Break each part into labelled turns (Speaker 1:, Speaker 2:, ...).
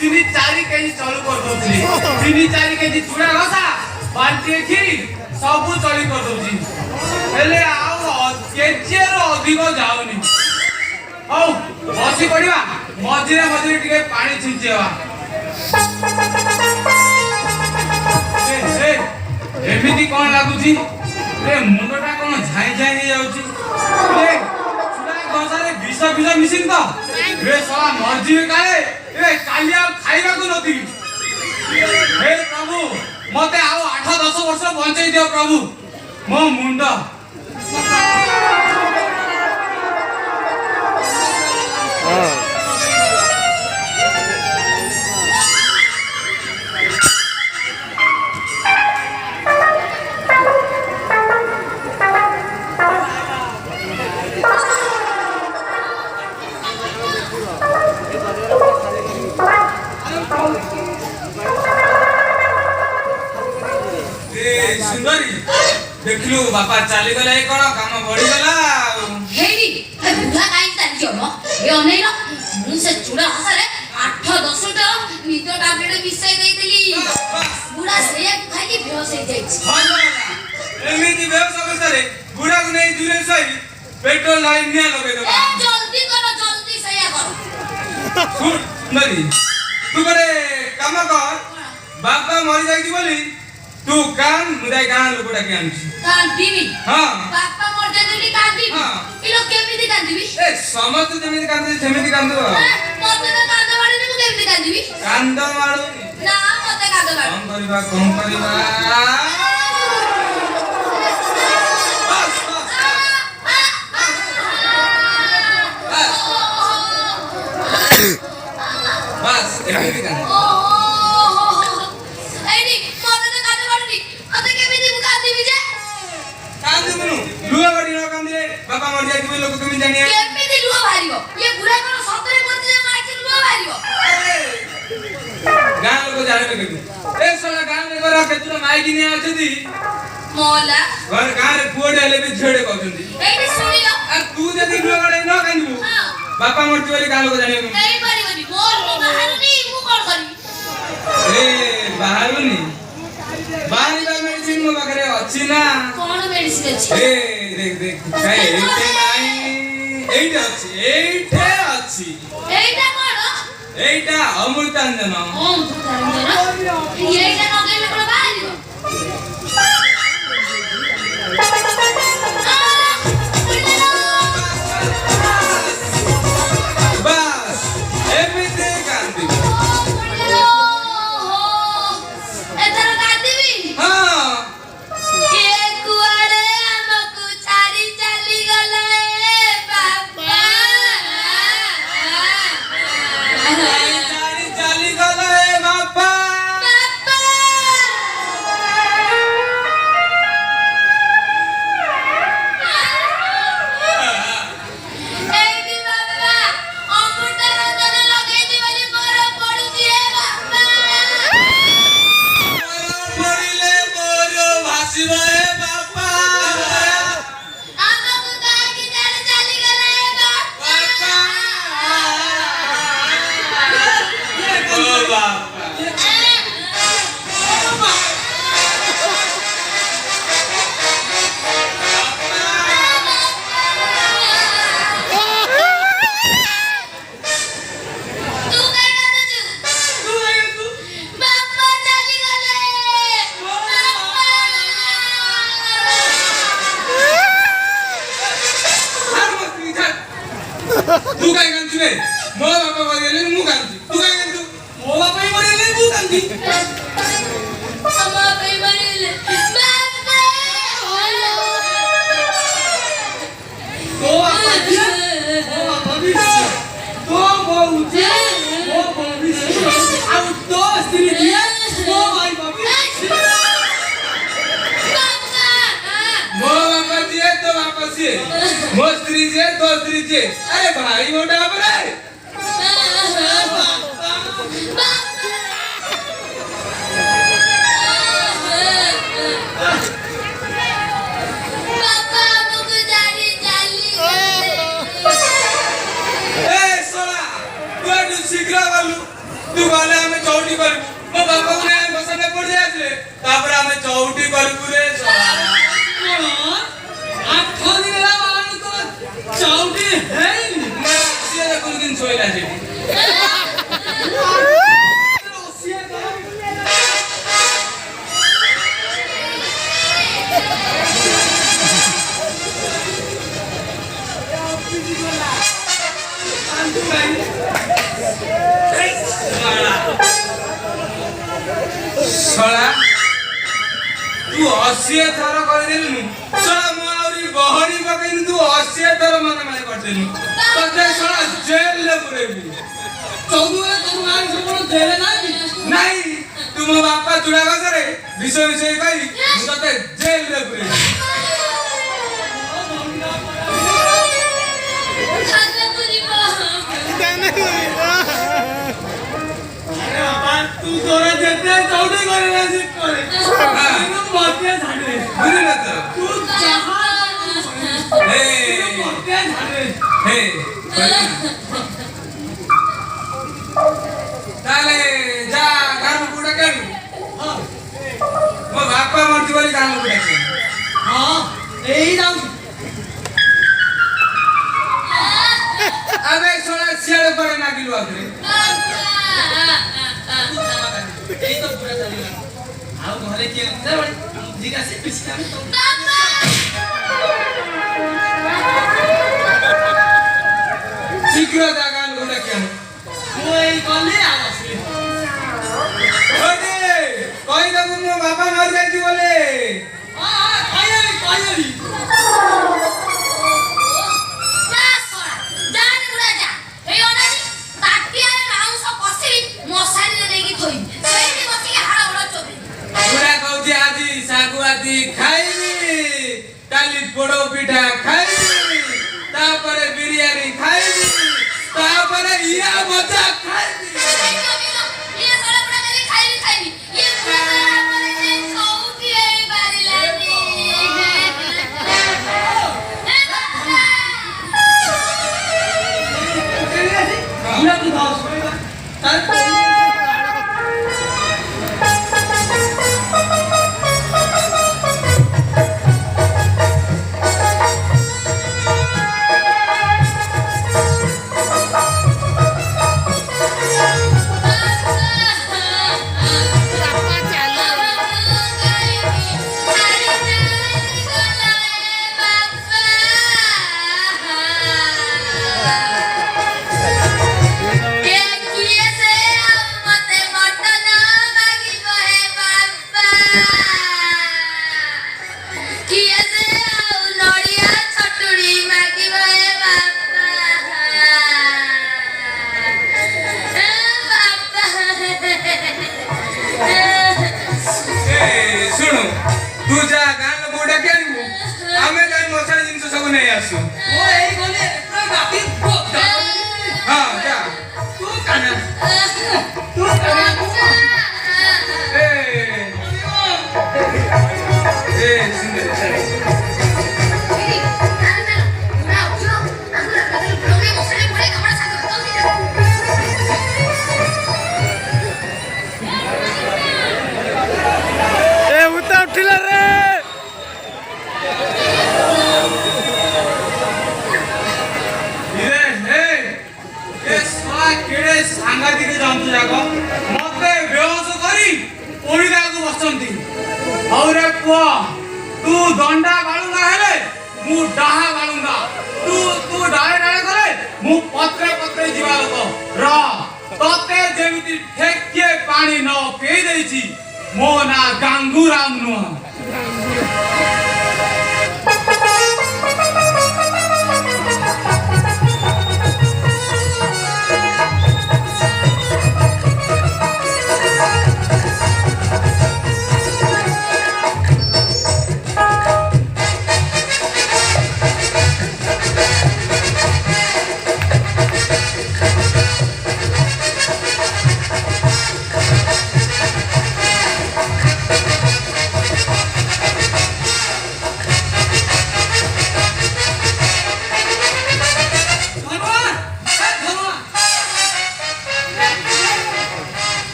Speaker 1: 3-4 KG चालू कर दोली 3-4 KG चूड़ा घसा बाल्टी खीर सब चली कर दोची हेले आउ केजी रो अधिक जाउनी हौ बसी पड़िबा मझिरे मझिरे टिके पानी छिंचेवा एमिति कोन लागुची ए मुंडटा कोन झाई झाई हे जाउची ए चूड़ा घसारे विष मिसिन तो रे साला मर्जी काए ए कालिया खाइबा को नथि हे प्रभु मते आओ 8-10 वर्ष बंचै दियो प्रभु मो मुंड सुंदरी देखलु बापा चली गला ए कोन काम बढ़ी गला
Speaker 2: हेडी बुढ़ा काई तारी जनो ए अनै न मु से चूड़ा हसरे 8-10 टा नितो टैबलेट मिसाई देइतली बुढ़ा से खाई के बेहोश हो जाई
Speaker 1: एमिति बेहोश अवस्था बुढ़ा को नहीं दूरे सही पेट्रोल लाइन निया लगे दो
Speaker 2: जल्दी करो जल्दी सया करो
Speaker 1: सुंदरी तू करे काम कर बापा मर जाई बोली तू कान मुदाय गान लोकटा के आनछि
Speaker 2: कांदीबी
Speaker 1: हां
Speaker 2: बापा मर जाई कांदीबी
Speaker 1: हां
Speaker 2: ई लोग केमिति कांदीबी
Speaker 1: ए समस्त जेमिति कांदे सेमिति कांदो
Speaker 2: मते ना कांद माडी ने केमिति कांदीबी
Speaker 1: कांद माडू
Speaker 2: ना मते कांद माडू
Speaker 1: कम करबा बस एमिति कांद लुआ बड़ी न कांदे बापा मर जाई लोग केमि जानिया
Speaker 2: केमिति लुआ भारियो ये बुढ़ा कोन सतरे मरते जे माइके लुआ भारियो
Speaker 1: गान लोग जाने के ए साला गान में करा केतुरा माइकी ने आछदी
Speaker 2: मोला
Speaker 1: घर गान रे पुओडे ले भी छेड़े कहउछंदी
Speaker 2: एटी सुनियो
Speaker 1: आ तू जदी लुआ बड़ी न कांदबू बापा मरती वाली गान लोग जानिया
Speaker 2: नहीं परिबनी मोर मो बाहरनी मु कोन करी
Speaker 1: ए बाहरनी बाहरी बा मेडिसिन मो बकरे अछि ना
Speaker 2: कोन मेडिसिन अछि
Speaker 1: ए देख काई एते नाही एइटा अछि
Speaker 2: एइटा कोन
Speaker 1: एइटा अमृतांजन
Speaker 2: अमृतांजन एइटा नगेले कोन बाहरियो
Speaker 1: बस एमिते कांदी तू काय कांची बे मो बापा मरेले मु कांची तू काय कांची मो बापा ही मरेले मु कांची
Speaker 2: अम्मा बाई मरेले बापा
Speaker 1: तो बापा भी तो बहुते मो बबी अब तो स्त्री दिया मो भाई बबी मो बापा दिए तो बापा से मो स्त्री जे तो स्त्री जे अरे भाई मोटा बरे शीघ्र गलु तू कहले हमें चौटी करबू मो बापा को ने बसने पड़ जाए तापर हमें चौटी करबू रे
Speaker 3: आठ दिन ला बानु तो चौटी है
Speaker 1: मैं से कुछ दिन सोइला जे सला तू 80 थर कर देलु सला मो आउरी गहरी पकैनु तू 80 थर मन माने कर देलु तते सला जेल ले पुरेबी
Speaker 3: चौदुआ तो मान सब जेल नाही
Speaker 1: नहीं तू मो बापा चुड़ा गसरे विषय विषय कहि तते जेल ले पुरेबी
Speaker 3: तू तोरा जेते चौटी करे ना सिक करे तू मते झाडे
Speaker 1: बुरी ना तो
Speaker 3: तू जहां
Speaker 1: हे
Speaker 3: मते झाडे
Speaker 1: हे ताले जा गाम बुडा केलु
Speaker 3: हां
Speaker 1: मो बापा मरती बोली गाम बुडा के
Speaker 3: हां एई जाऊ
Speaker 1: अबे सोला सियाड़े पर ना गिलु आखरे
Speaker 3: एई तो पूरा चलिला आउ घरे के जा जिगा से पिछला में तो
Speaker 1: शीघ्र जा गाम बुडा के
Speaker 3: ओई कले आसी
Speaker 1: ओडे कोई ना मो बापा मर जाई बोले
Speaker 3: हां कायरी
Speaker 1: सागुआती खाइबी काली पोड़ो पिठा खाइबी तापरे बिरयानी खाइबी तापरे इया मजा खाइबी
Speaker 2: ये सारा बड़ा मेरी खाइबी ये पूरा हमरे से सौती है बारिलानी
Speaker 3: पूरा तू दास तार
Speaker 1: नहीं आसु
Speaker 3: ओ एई गले पूरा गाती
Speaker 1: हां जा
Speaker 3: तू काना तू काना
Speaker 1: सुंदर सांगातिक जंतु जाक मते बेहोश करी ओडिदा को बसंती औरे पुआ तू दंडा बालुंगा हेले मु डाहा बालुंगा तू डाळे डाळे करे मु पत्रे पत्रे जीवा लोक र तते जेमिति ठेकिए पानी न पेई देछि मो ना गांगुराम नुह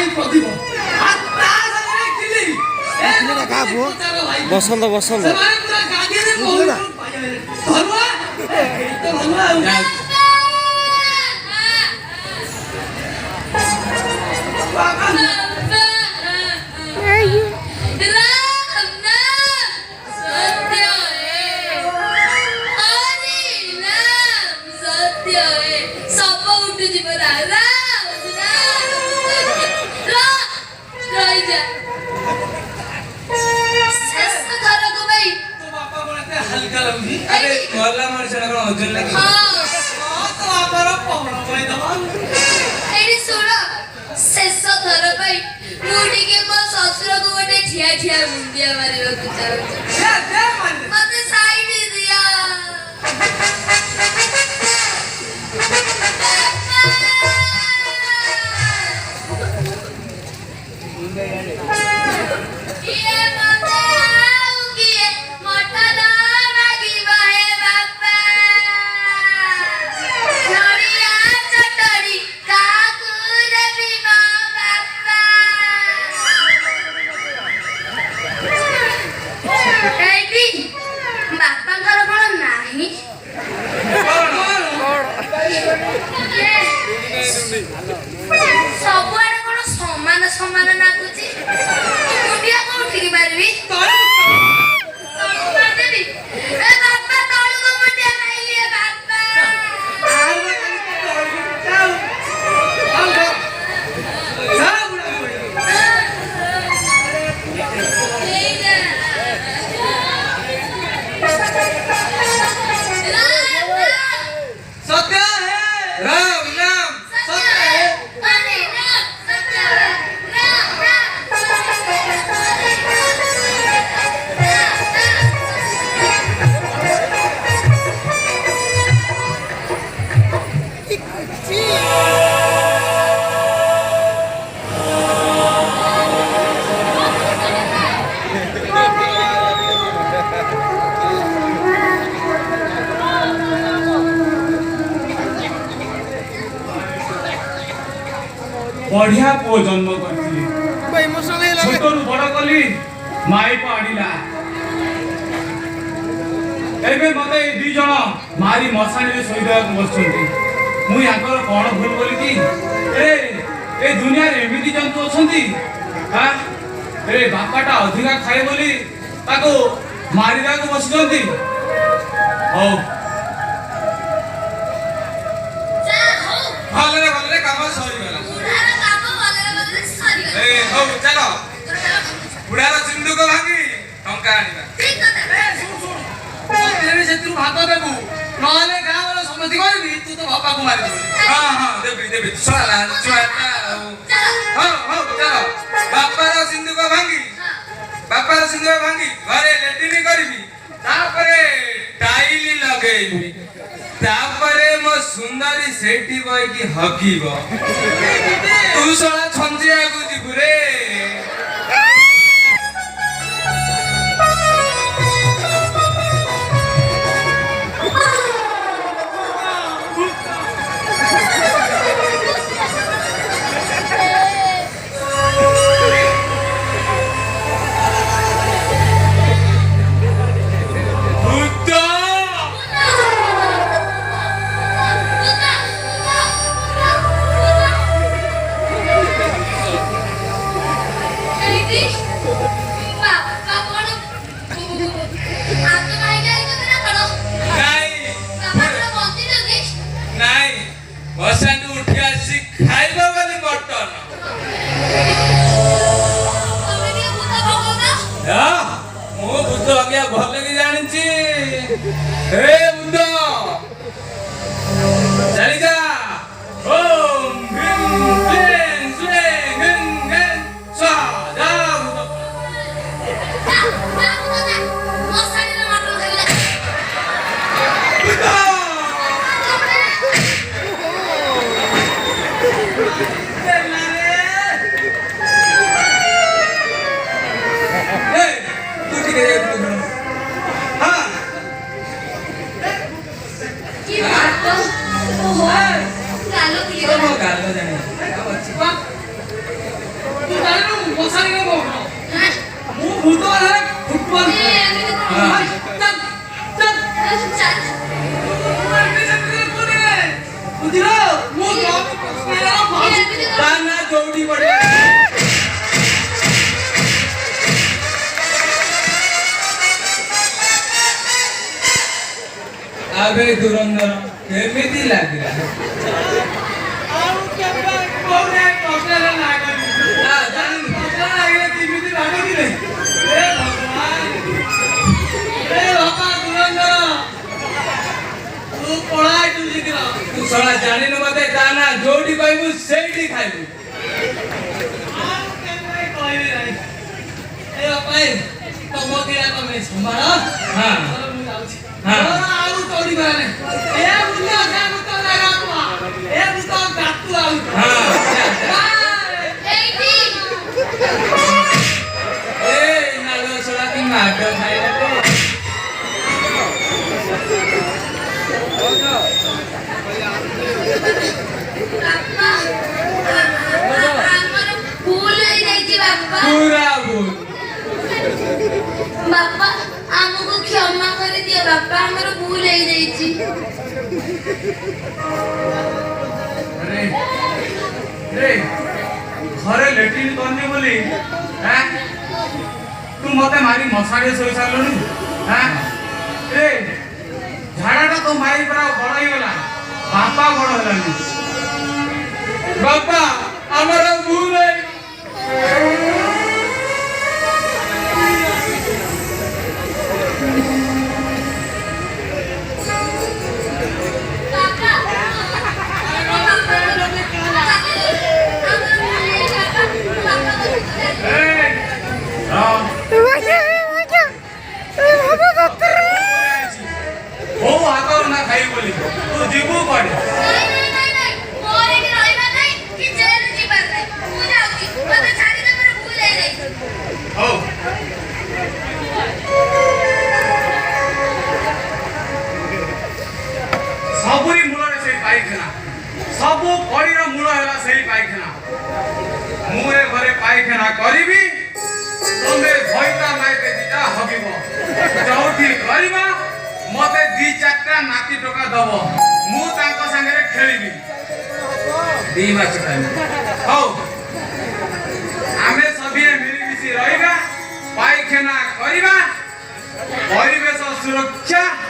Speaker 3: ଭାଇ ପ୍ରଦୀପ ଆଉ ତା ସାଙ୍ଗରେ କିଲି
Speaker 4: ବସନ୍ତ ବସନ୍ତ
Speaker 3: ସେମାନେ ପୁରା ଗାଦିରେ ଧରୁଆ ତ ଧରୁଆ ଆଉ ହାଲକା ଲାଗୁଛି
Speaker 1: ଆରେ ମଲା ମଣିଷର କଣ ଓଜନ ଲାଗିବ
Speaker 3: ତ ଆମର ପବନ ପାଇଁ ଦବା
Speaker 2: ଶେଷ ଥର ପାଇଁ ମୁଁ ଟିକେ ମୋ ଶ୍ୱଶୁରକୁ ଗୋଟେ ଠିଆ ଠିଆ ମୁଣ୍ଡିଆ ମାରିବାକୁ ଚାହୁଁଛି ମତେ ସାଇଡ ଦିଅ କିଏ ମତେ ଆଉ କିଏ ମଟନ ମାଗିବ ହେ ବାପା ନଡ଼ିଆ ଚଟଣି କାହାକୁ ଦେବି ମୋ ବାପା ଏଇଠି ବାପାଙ୍କର କଣ ନାହିଁ ସବୁଆଡେ କଣ ସମାନ ସମାନ ଲାଗୁଛି ମୁଣ୍ଡିଆ କୋଉଠିକି ମାରିବି ତଳକୁ ମାରିଦେବି ଏ ବାପା ତଳକୁ ମୁଣ୍ଡିଆ ମାଇଲି ଏ ବାପା
Speaker 3: ସତ୍ୟ
Speaker 1: ରାମ ରାମ ବଢିଆ ପୁଅ ଜନ୍ମ କରିଥିଲି ଛୋଟରୁ ବଡ କଲି ମାଇ ପାଡ଼ିଲା ଏବେ ମତେ ଏଇ ଦି ଜଣ ମାରି ମଶାଣିରେ ଶୋଇ ଦେବାକୁ ବସୁଛନ୍ତି ମୁଁ ୟାଙ୍କର କଣ ଭୁଲ କଲି କି ଏ ଦୁନିଆରେ ଏମିତି ଜନ୍ତୁ ଅଛନ୍ତି ବାପାଟା ଅଧିକା ଖାଏ ବୋଲି ତାକୁ ମାରିବାକୁ ବସୁଛନ୍ତି ହଉ ଭଲରେ ଭଲରେ କାମ ସରିଗଲା ହଉ ଚାଲ ବୁଢାର ସିନ୍ଦୁକ ଭାଙ୍ଗି ଟଙ୍କା ଆଣିବା
Speaker 3: ସେଥିରୁ ଭାଗ ଦେବୁ ନହେଲେ ଗାଁ ବାଲା ସମସ୍ତେ କହିବି ତୁ ତ ବାପାକୁ ମାରିଦେବୁ
Speaker 1: ହଁ ଦେବି ସଲା ଛୁଆଟା ହଉ ଚାଲ ବାପାର ସିନ୍ଦୁକ ଭାଙ୍ଗି ଘରେ ଲେଟ୍ରିନ୍ କରିବି ତାପରେ ଟାଇଲି ଲଗେଇବି ତାପରେ ମୋ ସୁନ୍ଦରୀ ସେଠି ବଇକି ହଗିବ ତୁ ଶଳା ଛଞ୍ଚିବାକୁ ଯିବୁ ରେ ବସାକୁ ଉଠି ଆସି ଖାଇବ ବୋଲି ମଟନ ମୁଁ ବୁଦ୍ଧ ଆଜ୍ଞା ଭଲ କି ଜାଣିଛି ହେ ବୁଦ୍ଧ ଚାଲିଯା ଓମ୍ ଭୀମ କ୍ଲେଂ ସ୍ଲେଂ ଘେଂ ଘେଂ ସ୍ୱାହା ଯା
Speaker 3: ମଶାରୀ କେ ବୋଉ
Speaker 2: ହାଁ?
Speaker 3: ମୁଁ ଭୂତ ଆରେ ଫୁଟବଲ
Speaker 2: ଏ, ଏମିତି କଣ?
Speaker 1: ହଁ।
Speaker 3: ଚାଲ ଚାଲ
Speaker 2: ଚାଲ।
Speaker 3: ବୁଝିଲ ମୁଁ
Speaker 2: ଏ, ଏମିତି କଣ?
Speaker 1: ତା ନା ଦୌଡ଼ି ପଡିଲା ଆବେ ଦୁରନ୍ଦର କେମିତି ଲାଗିଲା
Speaker 3: ଆଉ କେବେ କୋଉରେ କସରେ ଲାଗନି
Speaker 1: ନା ଜାଣିନି
Speaker 3: କସରେ ଲାଗିଲେ କେମିତି ଲାଗନି ରେ ଏ ଭଗବାନ ଏ ବାପା ଦୁରନ୍ଦର ତୁ ପଳା ଏଠୁ ଶୀଘ୍ର
Speaker 1: ତୁ ଶଳା ଜାଣିନୁ ମତେ ତା ନା ଯୋଉଠି କହିବୁ ସେଇଠି ଖାଇବୁ
Speaker 3: ଆଉ କେବେ କହିବି ନାହିଁ ଏ ବାପା ଏ ତମ କିରା ତମେ ସମ୍ଭାଳ
Speaker 1: ହଁ।
Speaker 3: ମୁଁ ଯାଉଛି
Speaker 1: ହଁ।
Speaker 3: ଆଉ ତୋଡ଼ି ପାରେ ଏ ଭୂତ ସେ ଭୂତ ଲାଗାତୁଆ ଏ ଭୂତ ଗାତୁ ଆଉ
Speaker 1: ହଁ ଯା, ଯା।
Speaker 2: ଏଇଠି।
Speaker 1: ଏ ନାଳ ଶଳା କି ମାଡ ଖାଇଲା ତ
Speaker 2: ବାପା, ଆମର ଭୁଲ ହେଇଯାଇଛି ବାପା।
Speaker 1: ପୁରା ଭୁଲ
Speaker 2: ବାପା ଆମକୁ କ୍ଷମା କରିଦିଅ ବାପା ଆମର ଭୁଲ ହେଇଯାଇଛି।
Speaker 1: ରେ ରେ ଘରେ ଲେଟ୍ରିନ୍ କରନି ବୋଲି ହାଁ ତୁ ମତେ ମାରି ମଶାରେ ଶୋଇ ସାରିଲୁଣି ହାଁ ରେ ଝାଡ଼ାଟା ତ ମାରି ପୁରା ବଡ଼ ହେଇଗଲା ବାପା ବଡ଼ ହେଲାନି ବାପା ଆମର ଭୁଲ ହେଇ
Speaker 2: ବାପା, ଆମର ଭୁଲ ହେଇଯାଇଛି ବାପା।
Speaker 1: ବୋଉ ହାତରୁ ନା ଖାଇ ବୋଲି ତୁ ଯିବୁ କୁଆଡେ
Speaker 2: ନାଇଁ, ମୋର ଏଠି ରହିବାର ନାହିଁ କି ଜେଲ ଯିବାର ନାହିଁ। ମୁଁ ଯାଉଛି, ମତେ ଛାଡ଼ିଦେ, ମୋର ଭୁଲ ହେଇଯାଇଛି।
Speaker 1: ହଉ ସବୁରି ମୂଳରେ ସେଇ ପାଇଖାନା ସବୁ କଳିର ମୂଳ ହେଲା ସେଇ ପାଇଖାନା ମୁଁ ଏ ଘରେ ପାଇଖାନା କରିବି ତମେ ଭଇତା ମାଇତେ ଦିଟା ହବିବ ଯୋଉଠି କରିବା ମତେ 2-4ଟା ନାତି ଟଙ୍କା ଦବ ମୁଁ ତାଙ୍କ ସାଙ୍ଗରେ ଖେଳିବି 2 ମାସ ଟାଇମ୍ ହଉ ଆମେ ସଭିଏ ମିଳିମିଶି ରହିବା ପାଇଖାନା କରିବା ପରିବେଶ ସୁରକ୍ଷା